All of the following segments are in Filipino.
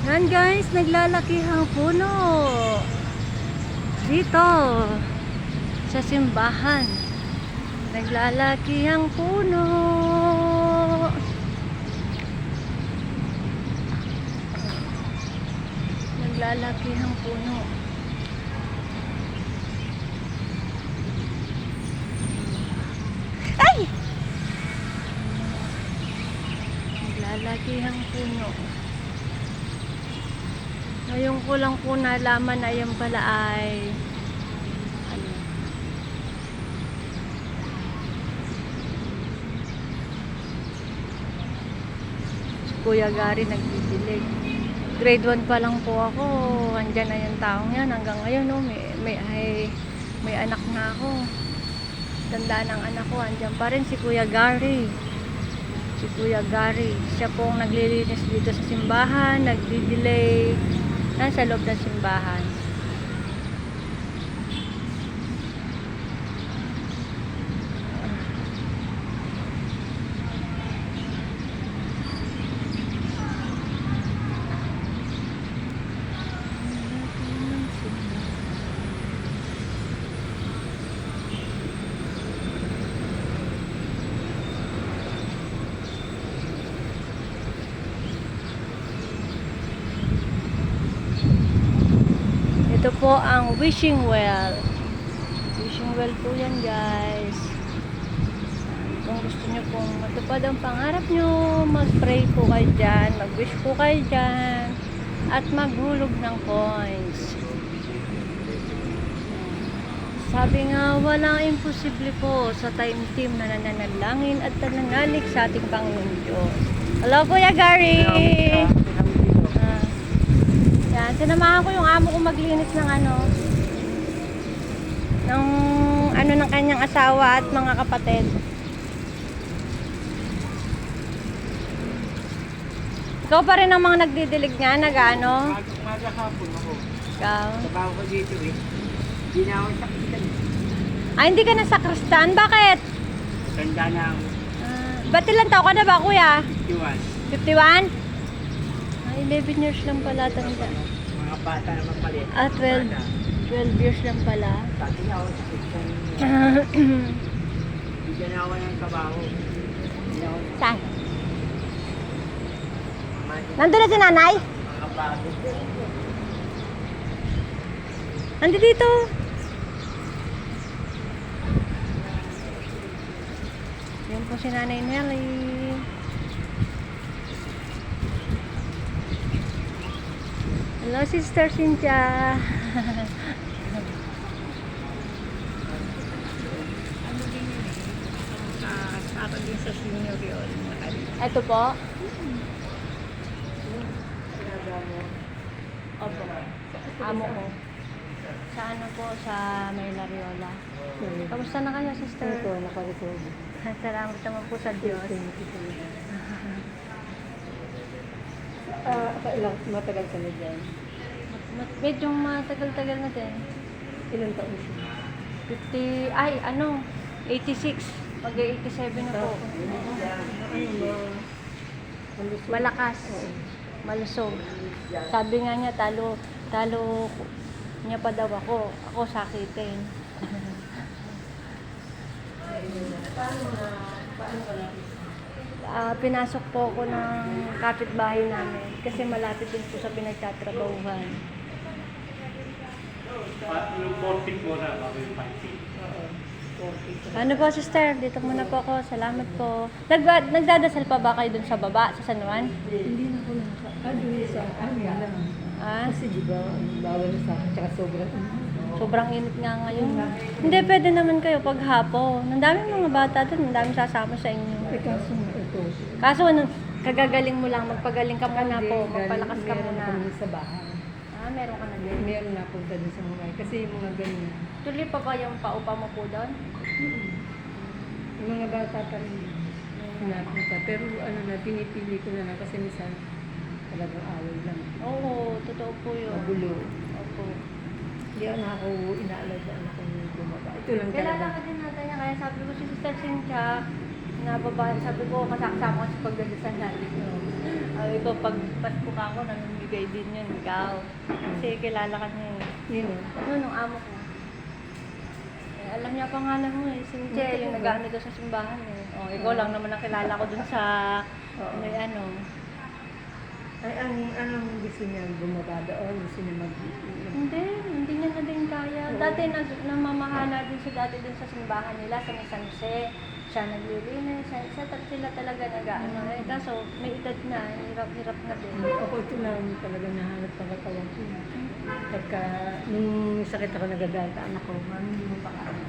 Yan guys, naglalakihang puno dito sa simbahan. Naglalakihang puno. Naglalakihang puno. Ay! Naglalakihang puno. Ngayon ko lang po nalaman na yan pala ay ano, si Kuya Gary nagdidilig. Grade 1 pa lang po ako. Andyan na yung taong yan. Hanggang ngayon, no, may anak na ako. Tanda ng anak ko. Andyan pa rin si Kuya Gary. Si Kuya Gary. Siya pong naglilinis dito sa simbahan. Nagdidelay. Nasa loob ng simbahan. Ito po ang wishing well. Wishing well po yan guys. Kung gusto nyo pong matupad ang pangarap nyo, mag-pray po kayo dyan, mag-wish po kayo dyan, at maghulog ng coins. Sabi nga, walang imposible po sa time team na nananalangin at nananalig sa ating Panginoon Diyos. Hello Kuya Gary! Yan, sinamahan ko yung amo ko maglinis ng ng kanyang asawa at mga kapatid. Ikaw pa rin ang mga nagdidilig nga, nag-ano? Maghapon ako. Ikaw? Trabaho ko dito eh. Hindi na ako sakritan. Ay, hindi ka na sakristan? Bakit? Tanda na ako. Ba't ilan taon ka na ba, kuya? 51. 51? Ay, 11 years lang pala tanda. Mga bata naman pala. 12 years lang pala. Dati na ako sakritan. Bigyan na ako ng trabaho. Hindi na ako Saan? Nandun na si nanay? mga bago. Nandito dito. Yan po si Nanay Nelly. Hello, Sister Cynthia. Ako din sa senior yun. Ito po. Opo. Amo ko. Sa ano po, sa Maylariola. Kamusta na kayo, sister? Ito, nakarecord. Salamat naman po sa Diyos. Ilang matagal ka na dyan? Medyo matagal-tagal na din. Ilang taon siya? 86. Mag-87 na po. Malakas. Malusog. Sabi nga niya, talo niya pa daw ako. Ako sakitin. Pinasok po ako ng kapitbahay namin kasi malapit din po sa pinagtatrabahuhan. Yung 40 mo na bago yung 50. Ano po, sister? Dito muna po ako. Salamat po. Nagdadasal pa ba kayo dun sa baba, sa San Juan? Hindi na ko sa lang. Ah, Kasi di ba, bawal na sa akin, tsaka sobrang sobrang init nga ngayon. Hindi, pwede naman kayo pag hapon. Ang daming mga bata dun, ang daming sasama sa inyo. kaso nga ito. Kaso, kagagaling mo lang, magpagaling ka muna po, magpalakas ka muna. Meron sa bahay. Ah, meron ka na din. Meron na punta dun sa mga kasi yung mga ganyan. Tuloy pa ba yung paupa mo po doon? Yung mga bata pa rin napunta. Pero ano na, pinipili ko na lang kasi minsan talagang away lang. Oo, totoo po yun. Magulo. Opo. Hindi ako inaalagaan kung bumaba. Ito lang Kailangan talaga. ka din natin niya, kaya sabi ko si Sister Cynthia, nababa, sabi ko, kasama ko sa pagdadasal natin. Sabi ko, pag Pasko ka ako, namimigay din yun, ikaw. Kasi kilala ka niya eh. Yun eh. Ano, nung amo ko. Eh, alam niya pangalan mo eh, si Michelle, yung nag-ano doon sa simbahan eh. Oh, ikaw lang naman ang kilala ko doon sa, Oo. may ano. Ay, anong gusto niya bumaba doon? Gusto niya Hindi niya na din kaya. Dati namamahala din siya dati dun sa simbahan nila sa may San Jose. Siya naglilinis, sila talaga nag-ano eh. Kaso may edad na, hirap-hirap na din. Ako ito lang talaga nahanap ang katawan ko. Pagka, nung sakit ako nagagalit, anak ko, mami, hindi mo pa kaya.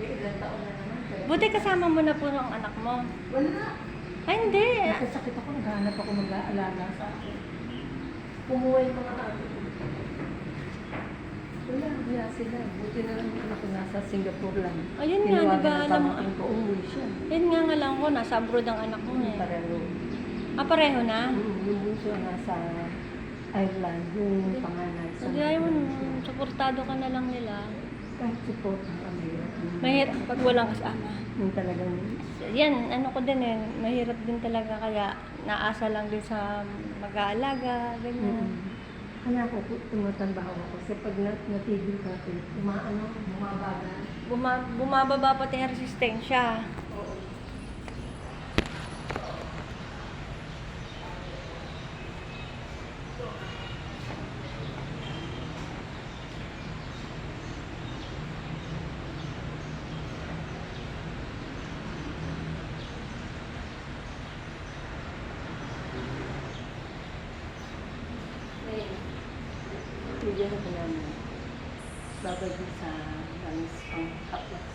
Ilang taon na naman. Buti kasama mo na po ang anak mo. Wala. Ay, hindi. Nakasakit ako, naghahanap ako mag-aalala sa akin. Kumuha yung mga ato. Wala, wala sila. Buti na lang yung anak ko nasa Singapore lang. Ayun nga, di ba, alam mo. Pamangkin ko, umuwi siya. Yun nga lang ko, nasa abroad ang anak mo eh. Pareho. Pareho na? Yung bunso nasa Ireland, yung panganay. Hindi ayaw mo, suportado ka na lang nila. Kahit support ng Amira. Mahirap pag walang kasama. Yung talagang, Yan, ano ko din eh, mahirap din talaga kaya naasa lang din sa mag-aalaga, ganyan. kaya ako tumatanbaho ako. Kasi pag natigil ka, bumabaga. Bumababa pati ang resistensya. Bigyan ako namin. Babagi sa langis pang kaplas.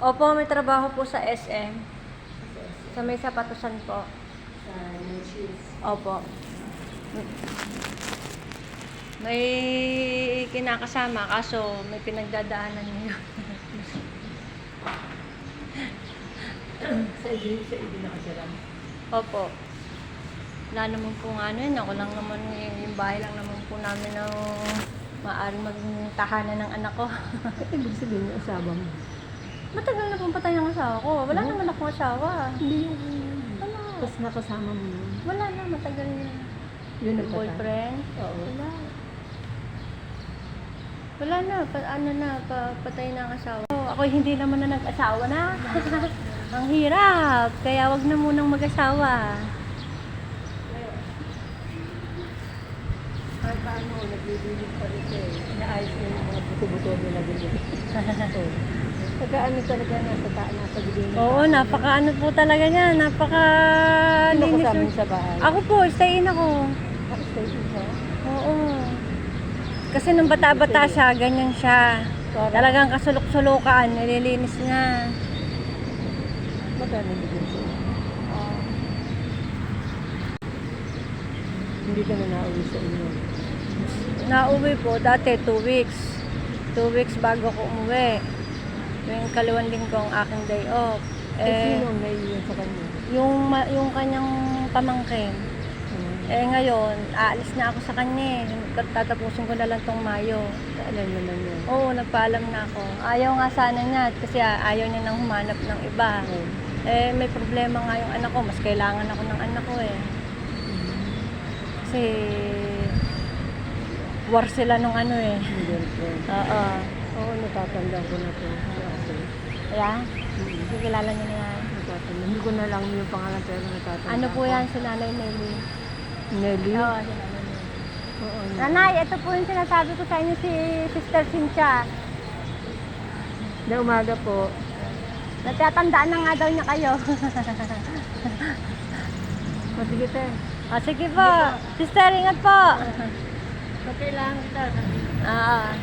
Opo, may trabaho po sa SM. Sa may sapatusan po. Sa shoes. Opo. May kinakasama, kaso may pinagdadaanan niyo. Sa idi nakasira. Opo. Wala naman po nga ano yun. Ako lang naman, yung bahay lang naman po namin ng maaaring magtahanan ng anak ko. Ibig sabihin yung asawa mo. Matagal na pong patay ang asawa ko. Wala naman akong asawa. Hindi yung Wala. tapos nakasama mo nun. Wala na, matagal na. Yun ang Boyfriend? Oo. Wala. Wala na, ano na, patay na ang asawa ko. ako hindi naman na nag-asawa na. Ang hirap. Kaya wag na munang mag-asawa. Kahit paano, naglililig pa rin siya eh. Inaayos niya yung mga buto-buto nila ganyan. Oo. Pagka ano talaga nasa gilid. Oo, napaka-ano po talaga niya. Sino Napaka-linis. kasama niyo sa bahay? Ako po, stay in ako. Station siya. Oo. Kasi nung bata-bata siya, ganyan siya. Talagang kasulok-sulukan, nililinis niya. Magkano bigyan siya? Hindi ka na nauwi sa inyo. Nauwi po, dati 2 weeks. 2 weeks bago ko umuwi. Yung kaliwan linggo ang aking day off. Sino ang naiiwan sa kanya? Yung kanyang pamangkin. Ngayon, aalis na ako sa kanya. Tatapusin ko na lang tong Mayo. Alam naman yun. Oo, nagpaalam na ako. Ayaw nga sana niya kasi ayaw niya nang humanap ng iba. Oo. May problema nga yung anak ko. Mas kailangan ako ng anak ko eh. Kasi war sila nung ano eh. Yung girlfriend. Oo. Oo, natatandaan ko na po. Kaya, kilala niyo na yan. Natatandaan. Hindi ko na lang yung pangalan pero natatandaan. Ano po yan si Nanay Nelly? Nelly? Oo, si Nanay Nelly. Oo. Nanay, ito po yung sinasabi ko sa inyo si Sister Cynthia. Na umaga po. Natatandaan na nga daw niya kayo. Sige te. Sige po. Sister, ingat po. Pag kailangan kita, Ah.